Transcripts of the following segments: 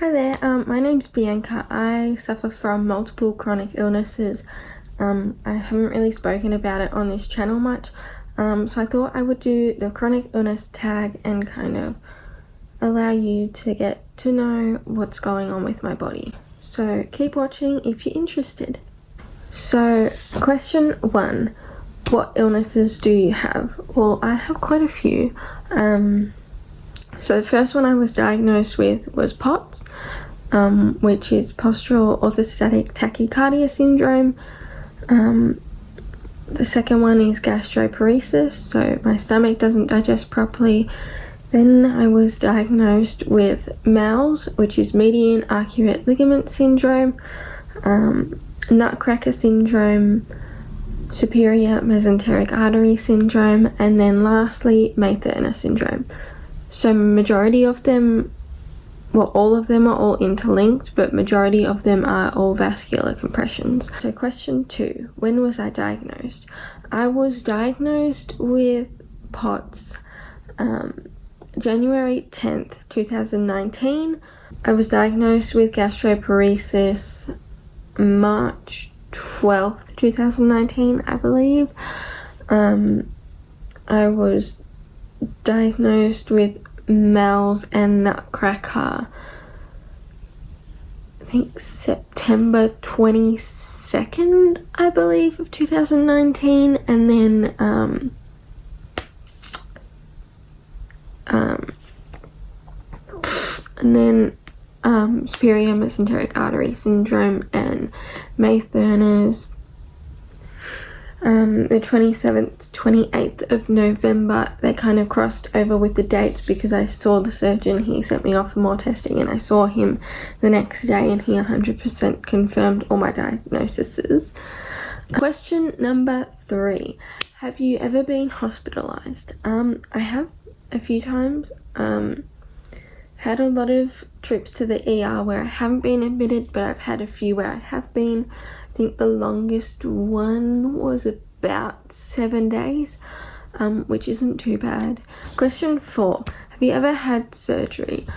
Hi there, my name's Bianca. I suffer from multiple chronic illnesses. I haven't really spoken about it on this channel much, so I thought I would do the chronic illness tag and kind of allow you to get to know what's going on with my body. So keep watching if you're interested. So question 1, what illnesses do you have? Well, I have quite a few. So the first one I was diagnosed with was POTS, which is postural orthostatic tachycardia syndrome. The second one is gastroparesis, so my stomach doesn't digest properly. Then I was diagnosed with MALS, which is median arcuate ligament syndrome, Nutcracker syndrome, superior mesenteric artery syndrome, and then lastly Thurner syndrome. So majority of them, well, all of them are all interlinked, but majority of them are all vascular compressions. So question 2, when was I diagnosed? I was diagnosed with POTS January 10th, 2019. I was diagnosed with gastroparesis March 12th, 2019, I believe. I was diagnosed with MALS and Nutcracker, I think September 22nd, I believe, of 2019, and then superior mesenteric artery syndrome and Thurner's the 27th, 28th of November. They kind of crossed over with the dates because I saw the surgeon. He sent me off for more testing and I saw him the next day and he 100% confirmed all my diagnoses. Question number 3, have you ever been hospitalized? I have a few times. Had a lot of trips to the ER where I haven't been admitted, but I've had a few where I have been. I think the longest one was about 7 days, which isn't too bad. Question 4, have you ever had surgery?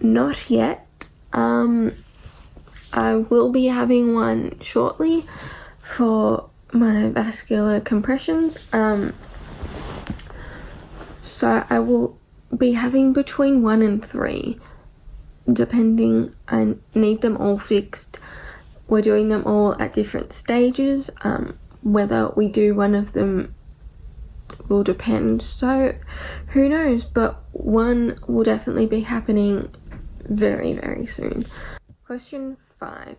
Not yet. I will be having one shortly for my vascular compressions. So I will be having between 1 and 3, depending. I need them all fixed. We're doing them all at different stages. Whether we do one of them will depend, so who knows, but one will definitely be happening very, very soon. Question 5,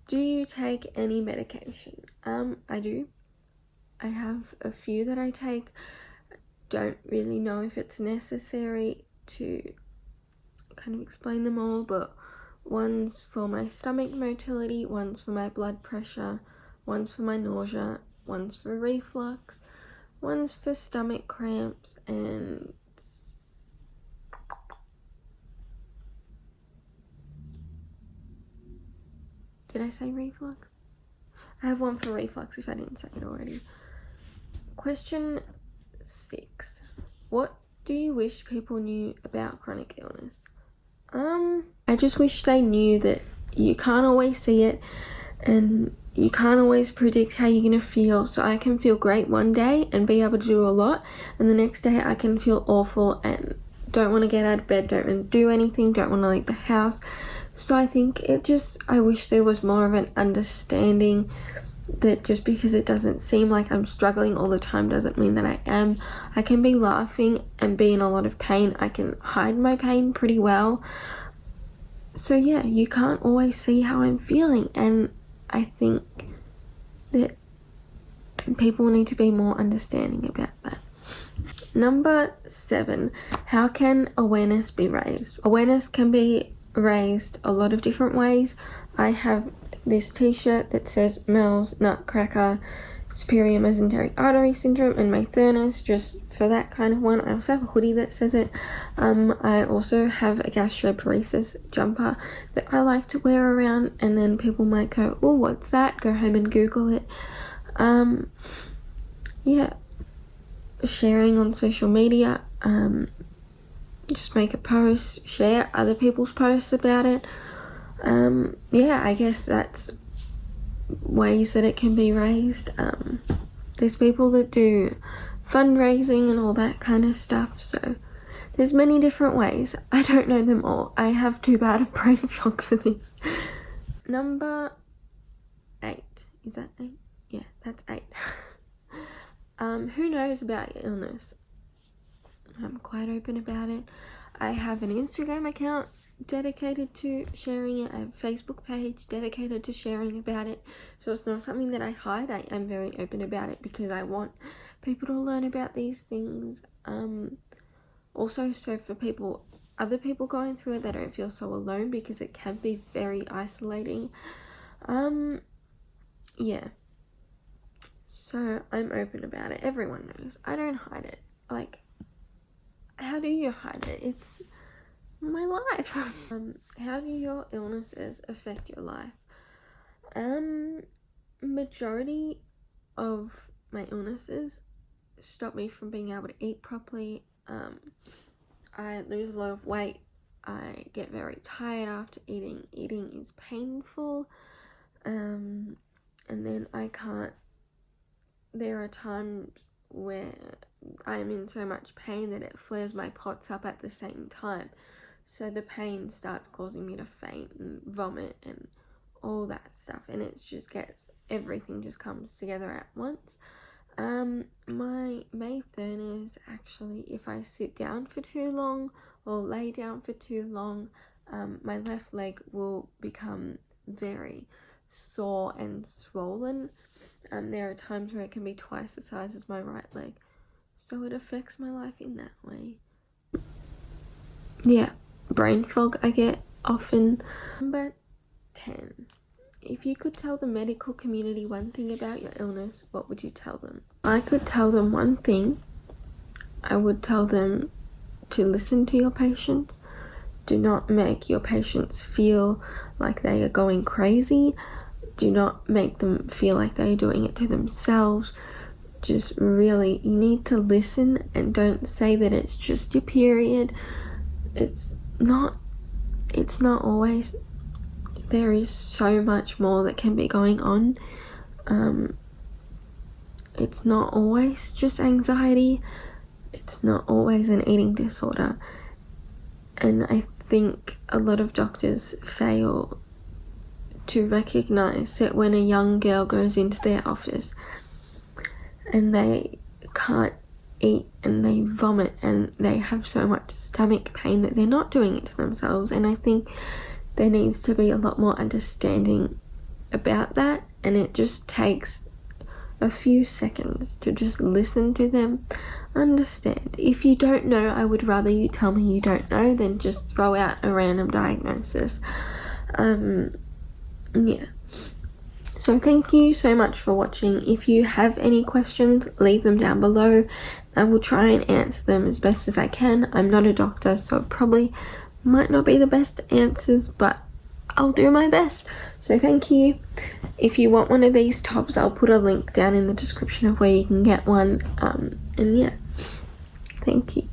do you take any medication? I do. I have a few that I take. Don't really know if it's necessary to kind of explain them all, but one's for my stomach motility, one's for my blood pressure, one's for my nausea, one's for reflux, one's for stomach cramps, and did I say reflux? I have one for reflux if I didn't say it already. Question 6, what do you wish people knew about chronic illness? I just wish they knew that you can't always see it and you can't always predict how you're going to feel. So I can feel great one day and be able to do a lot, and the next day I can feel awful and don't want to get out of bed, don't want to do anything, don't want to leave the house. So I think I wish there was more of an understanding that just because it doesn't seem like I'm struggling all the time doesn't mean that I am. I can be laughing and be in a lot of pain. I can hide my pain pretty well. So yeah, you can't always see how I'm feeling, and I think that people need to be more understanding about that. Number 7, how can awareness be raised? Awareness can be raised a lot of different ways. I have this t-shirt that says MALS, Nutcracker, superior mesenteric artery syndrome, and Thurner's, just for that kind of one. I also have a hoodie that says it. I also have a gastroparesis jumper that I like to wear around, and then people might go, oh, what's that? Go home and Google it. Yeah, sharing on social media. just make a post, share other people's posts about it. Yeah, I guess that's ways that it can be raised. There's people that do fundraising and all that kind of stuff, so there's many different ways. I don't know them all. I have too bad a brain fog for this. Number 8. Is that 8? Yeah, that's 8. Who knows about your illness? I'm quite open about it. I have an Instagram account dedicated to sharing it. I have a Facebook page dedicated to sharing about it. So it's not something that I hide. I am very open about it because I want people to learn about these things. Also, so for other people going through it, they don't feel so alone, because it can be very isolating. Yeah. So I'm open about it. Everyone knows. I don't hide it. Like, how do you hide it? It's my life. How do your illnesses affect your life? Majority of my illnesses stop me from being able to eat properly. I lose a lot of weight. I get very tired after eating. Eating is painful. And then I can't. There are times where I'm in so much pain that it flares my pots up at the same time. So the pain starts causing me to faint and vomit and all that stuff. And everything just comes together at once. My Thurner is actually, if I sit down for too long or lay down for too long, my left leg will become very sore and swollen. There are times where it can be twice the size as my right leg. So it affects my life in that way. Yeah, brain fog I get often. Number 10. If you could tell the medical community one thing about your illness, what would you tell them? I could tell them one thing. I would tell them to listen to your patients. Do not make your patients feel like they are going crazy. Do not make them feel like they're doing it to themselves. Just really, you need to listen, and don't say that it's just your period. It's not always. There is so much more that can be going on. It's not always just anxiety. It's not always an eating disorder. And I think a lot of doctors fail to recognize that when a young girl goes into their office and they can't eat and they vomit and they have so much stomach pain, that they're not doing it to themselves. And I think there needs to be a lot more understanding about that, and it just takes a few seconds to just listen to them, understand. If you don't know, I would rather you tell me you don't know than just throw out a random diagnosis. Yeah. So thank you so much for watching. If you have any questions, leave them down below. I will try and answer them as best as I can. I'm not a doctor, so it probably might not be the best answers, but I'll do my best. So thank you. If you want one of these tops, I'll put a link down in the description of where you can get one. And yeah, thank you.